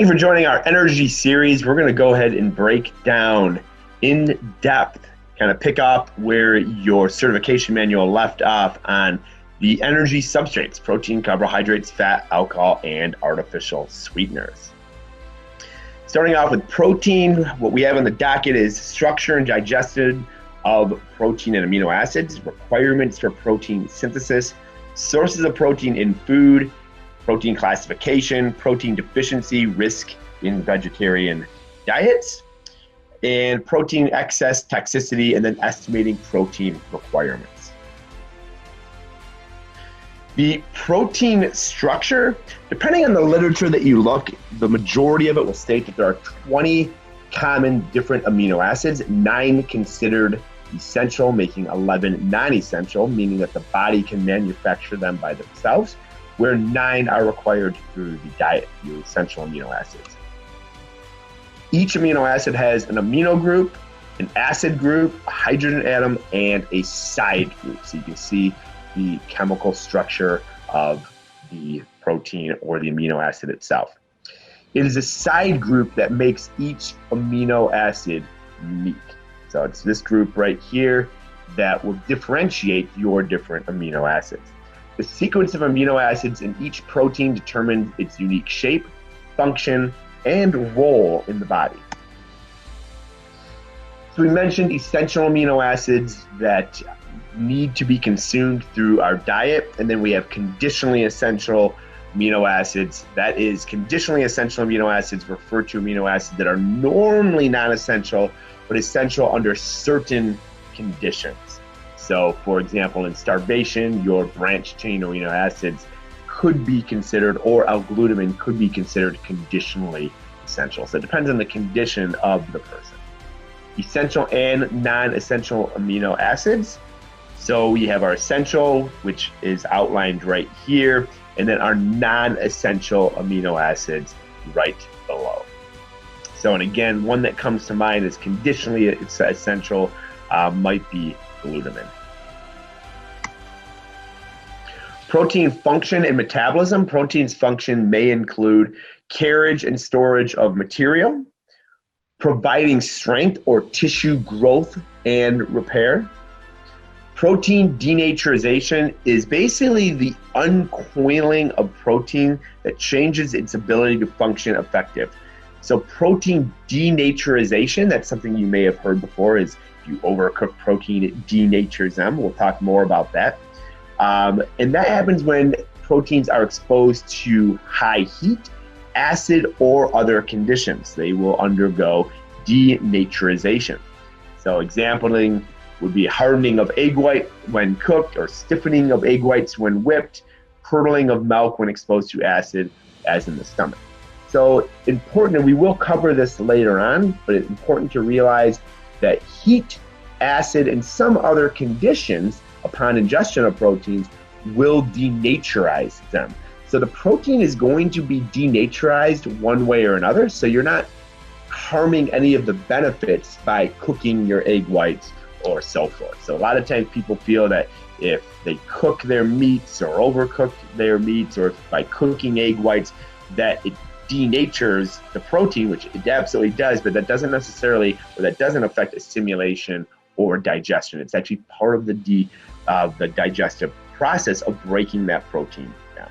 Thank you for joining our energy series. We're going to go ahead and break down in depth, kind of pick up where your certification manual left off on the energy substrates: protein, carbohydrates, fat, alcohol, and artificial sweeteners. Starting off with protein, what we have on the docket is structure and digestion of protein and amino acids, requirements for protein synthesis, sources of protein in food, protein classification, protein deficiency risk in vegetarian diets, and protein excess toxicity, and then estimating protein requirements. The protein structure, depending on the literature that you look, the majority of it will state that there are 20 common different amino acids, 9 considered essential, making 11 non-essential, meaning that the body can manufacture them by themselves, where 9 are required through the diet, the essential amino acids. Each amino acid has an amino group, an acid group, a hydrogen atom, and a side group. So you can see the chemical structure of the protein or the amino acid itself. It is a side group that makes each amino acid unique. So it's this group right here that will differentiate your different amino acids. The sequence of amino acids in each protein determines its unique shape, function, and role in the body. So we mentioned essential amino acids that need to be consumed through our diet, and then we have conditionally essential amino acids. That is, conditionally essential amino acids refer to amino acids that are normally non-essential, but essential under certain conditions. So, for example, in starvation, your branched chain amino acids could be considered, or L-glutamine could be considered conditionally essential. So it depends on the condition of the person. Essential and non-essential amino acids. So we have our essential, which is outlined right here, and then our non-essential amino acids right below. So, and again, one that comes to mind is conditionally essential might be glutamine. Protein function and metabolism. Protein's function may include carriage and storage of material, providing strength or tissue growth and repair. Protein denaturization is basically the uncoiling of protein that changes its ability to function effective. So protein denaturization, that's something you may have heard before, is if you overcook protein, it denatures them. We'll talk more about that. And that happens when proteins are exposed to high heat, acid, or other conditions. They will undergo denaturization. So exampling would be hardening of egg white when cooked, or stiffening of egg whites when whipped, curdling of milk when exposed to acid, as in the stomach. So important, and we will cover this later on, but it's important to realize that heat, acid, and some other conditions upon ingestion of proteins will denaturize them. So the protein is going to be denaturized one way or another, so you're not harming any of the benefits by cooking your egg whites or so forth. So a lot of times people feel that if they cook their meats or overcook their meats, or by cooking egg whites, that it denatures the protein, which it absolutely does, but that doesn't necessarily, or that doesn't affect assimilation or digestion. It's actually part of the digestive process of breaking that protein down.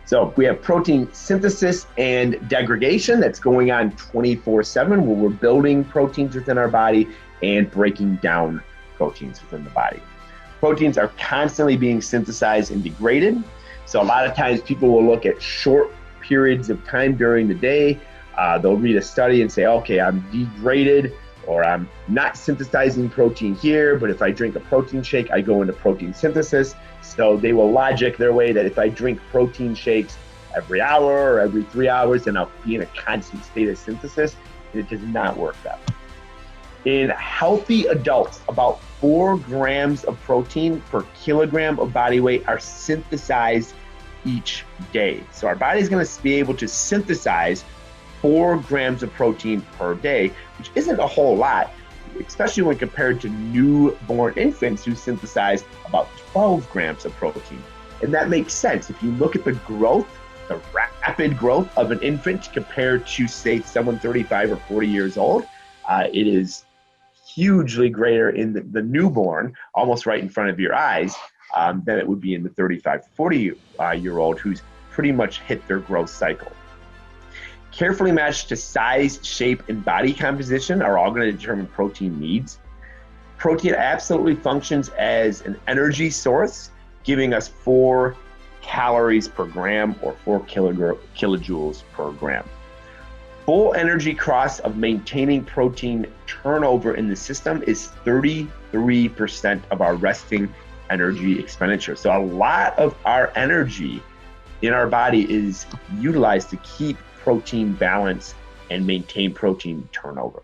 So we have protein synthesis and degradation that's going on 24/7, where we're building proteins within our body and breaking down proteins within the body. Proteins are constantly being synthesized and degraded. So a lot of times people will look at short periods of time during the day. They'll read a study and say, okay, I'm degraded, or I'm not synthesizing protein here, but if I drink a protein shake, I go into protein synthesis. So they will logic their way that if I drink protein shakes every hour or every 3 hours, then I'll be in a constant state of synthesis. And it does not work that way. In healthy adults, about 4 grams of protein per kilogram of body weight are synthesized each day. So our body is going to be able to synthesize 4 grams of protein per day, which isn't a whole lot, especially when compared to newborn infants who synthesize about 12 grams of protein. And that makes sense. If you look at the growth the rapid growth of an infant compared to, say, someone 35 or 40 years old. It is hugely greater in the newborn, almost right in front of your eyes, than it would be in the 35 to 40 year old who's pretty much hit their growth cycle. Carefully matched to size, shape, and body composition are all going to determine protein needs. Protein absolutely functions as an energy source, giving us 4 calories per gram or 4 kilojoules per gram. Full energy cost of maintaining protein turnover in the system is 33% of our resting energy expenditure. So a lot of our energy in our body is utilized to keep protein balance and maintain protein turnover.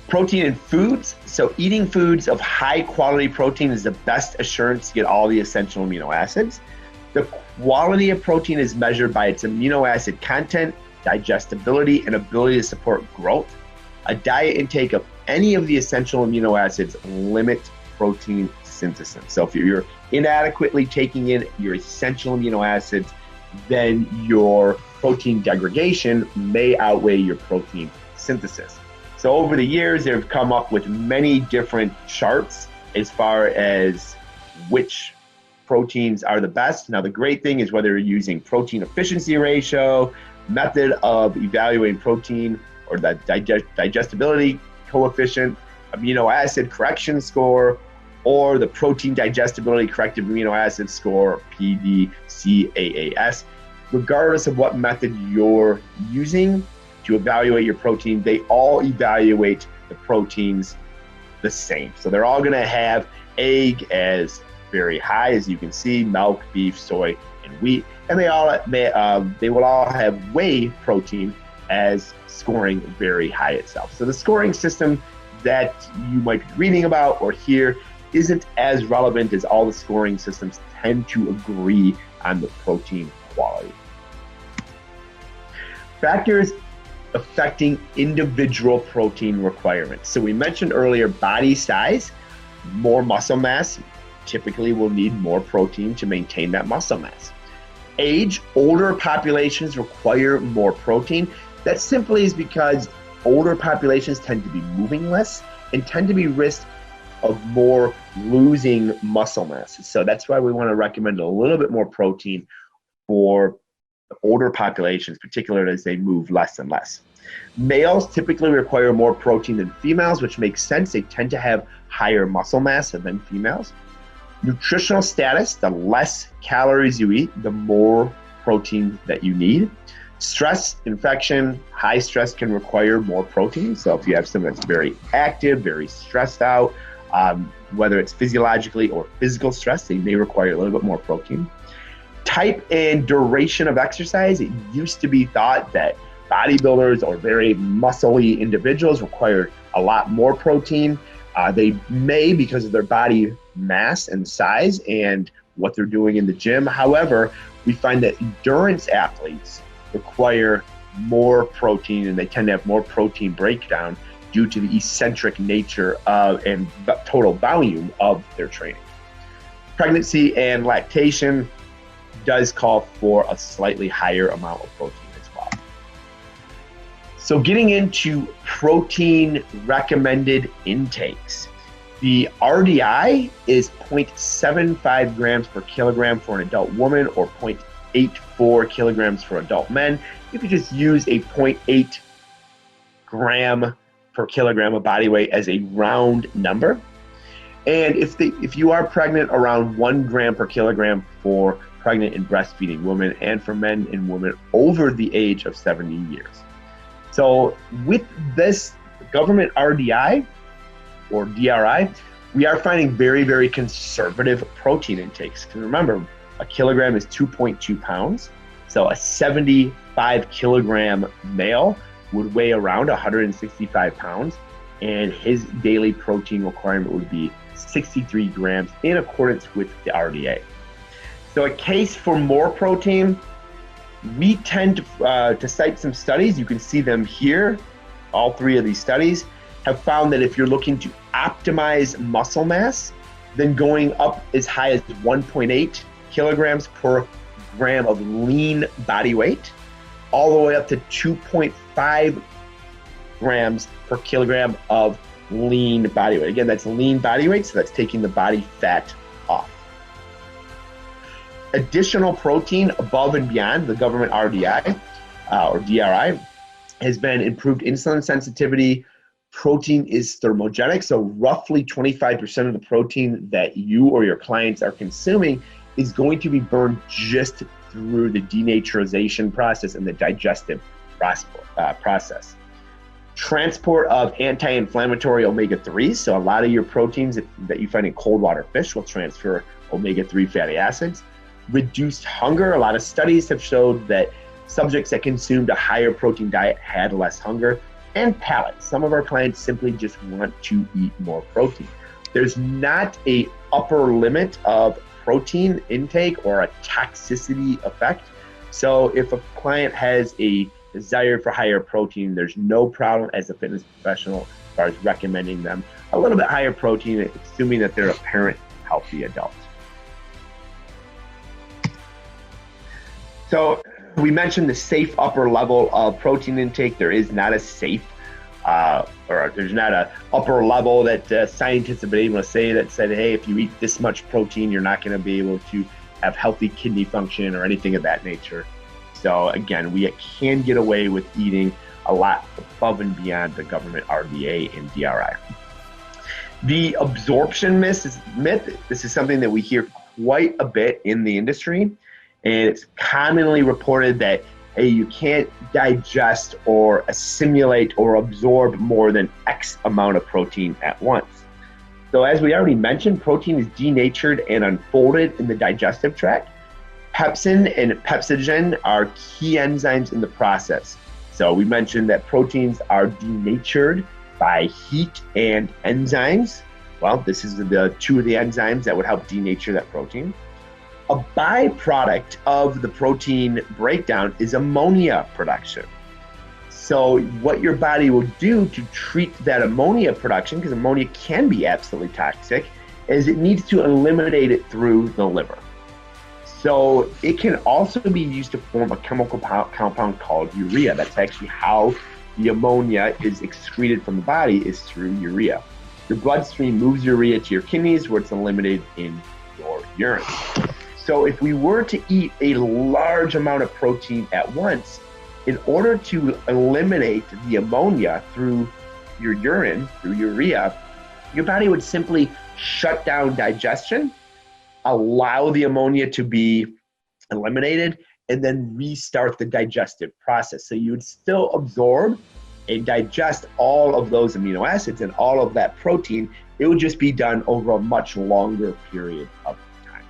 Protein in foods. So eating foods of high quality protein is the best assurance to get all the essential amino acids. The quality of protein is measured by its amino acid content, digestibility, and ability to support growth. A diet intake of any of the essential amino acids limit protein synthesis. So if you're inadequately taking in your essential amino acids, then your protein degradation may outweigh your protein synthesis. So over the years, they've come up with many different charts as far as which proteins are the best. Now, the great thing is whether you're using protein efficiency ratio, method of evaluating protein, or the digestibility coefficient, amino acid correction score, or the protein digestibility corrective amino acid score, PDCAAS. Regardless of what method you're using to evaluate your protein, they all evaluate the proteins the same. So they're all gonna have egg as very high, as you can see, milk, beef, soy, and wheat, and they will all have whey protein as scoring very high itself. So the scoring system that you might be reading about or hear isn't as relevant, as all the scoring systems tend to agree on the protein quality. Factors affecting individual protein requirements. So we mentioned earlier body size. More muscle mass typically will need more protein to maintain that muscle mass. Age, older populations require more protein. That simply is because older populations tend to be moving less and tend to be risk of more losing muscle mass. So that's why we want to recommend a little bit more protein for the older populations, particularly as they move less and less. Males typically require more protein than females, which makes sense. They tend to have higher muscle mass than females. Nutritional status, the less calories you eat, the more protein that you need. Stress, infection, high stress can require more protein. So if you have someone that's very active, very stressed out, whether it's physiologically or physical stress, they may require a little bit more protein. Type and duration of exercise. It used to be thought that bodybuilders or very muscly individuals required a lot more protein. They may, because of their body mass and size and what they're doing in the gym. However, we find that endurance athletes require more protein, and they tend to have more protein breakdown due to the eccentric nature of and total volume of their training. Pregnancy and lactation does call for a slightly higher amount of protein as well. So getting into protein recommended intakes. The RDI is 0.75 grams per kilogram for an adult woman, or 0.84 kilograms for adult men. You could just use a 0.8 gram per kilogram of body weight as a round number. And if you are pregnant, around 1 gram per kilogram for pregnant and breastfeeding women, and for men and women over the age of 70 years. So with this government RDI or DRI, we are finding very, very conservative protein intakes. Because remember, a kilogram is 2.2 pounds. So a 75 kilogram male would weigh around 165 pounds, and his daily protein requirement would be 63 grams in accordance with the RDA. So a case for more protein, we tend to cite some studies. You can see them here. All 3 of these studies have found that if you're looking to optimize muscle mass, then going up as high as 1.8 kilograms per gram of lean body weight, all the way up to 2.5 grams per kilogram of lean body weight. Again, that's lean body weight, so that's taking the body fat off. Additional protein above and beyond the government RDI or DRI has been improved insulin sensitivity. Protein is thermogenic, so roughly 25% of the protein that you or your clients are consuming is going to be burned just through the denaturization process and the digestive process. Transport of anti-inflammatory omega-3s, so a lot of your proteins that you find in cold water fish will transfer omega-3 fatty acids. Reduced hunger, a lot of studies have showed that subjects that consumed a higher protein diet had less hunger. And palate, some of our clients simply just want to eat more protein. There's not a upper limit of protein intake or a toxicity effect. So if a client has a desire for higher protein, there's no problem as a fitness professional as far as recommending them a little bit higher protein, assuming that they're a parent, healthy adult. So we mentioned the safe upper level of protein intake. There is not a safe, or there's not a upper level that scientists have been able to say that said, hey, if you eat this much protein, you're not going to be able to have healthy kidney function or anything of that nature. So again, we can get away with eating a lot above and beyond the government RDA and DRI. The absorption myth, this is something that we hear quite a bit in the industry. And it's commonly reported that, hey, you can't digest or assimilate or absorb more than X amount of protein at once. So as we already mentioned, protein is denatured and unfolded in the digestive tract. Pepsin and pepsinogen are key enzymes in the process. So we mentioned that proteins are denatured by heat and enzymes. Well, this is the two of the enzymes that would help denature that protein. A byproduct of the protein breakdown is ammonia production. So what your body will do to treat that ammonia production, because ammonia can be absolutely toxic, is it needs to eliminate it through the liver. So it can also be used to form a chemical compound called urea. That's actually how the ammonia is excreted from the body, is through urea. Your bloodstream moves urea to your kidneys where it's eliminated in your urine. So if we were to eat a large amount of protein at once, in order to eliminate the ammonia through your urine, through urea, your body would simply shut down digestion, allow the ammonia to be eliminated, and then restart the digestive process. So you would still absorb and digest all of those amino acids and all of that protein. It would just be done over a much longer period of time.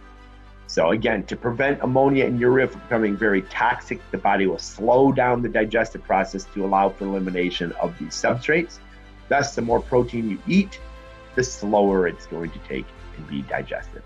So again, to prevent ammonia and urea from becoming very toxic, the body will slow down the digestive process to allow for elimination of these substrates. Thus, the more protein you eat, the slower it's going to take and be digested.